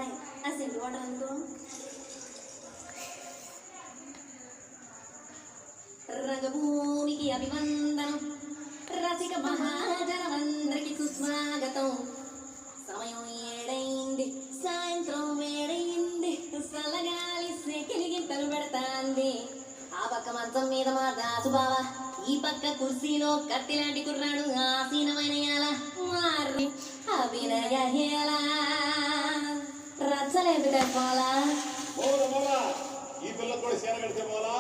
బాబాయ్ ఆ సింటు వాటర్ అనుకో. రంగభూమికి అభివందనం, రసిక మహాజనమందరికి సుస్వాగతం. సమయం 7 సాయంత్రం 7 చల్లగాలి సెకిలిగింతలు పెడతాంది. ఆ పక్క మంచం మీద మా దాసుబావ, ఈ పక్క కుర్సీలో కత్తిలాంటి కుర్రాడు ఆసీనమైన మారి అభినయ హేళ రచ్చలేదు పోలా. ఈ పిల్ల కూడా సేన కడితే పోలా.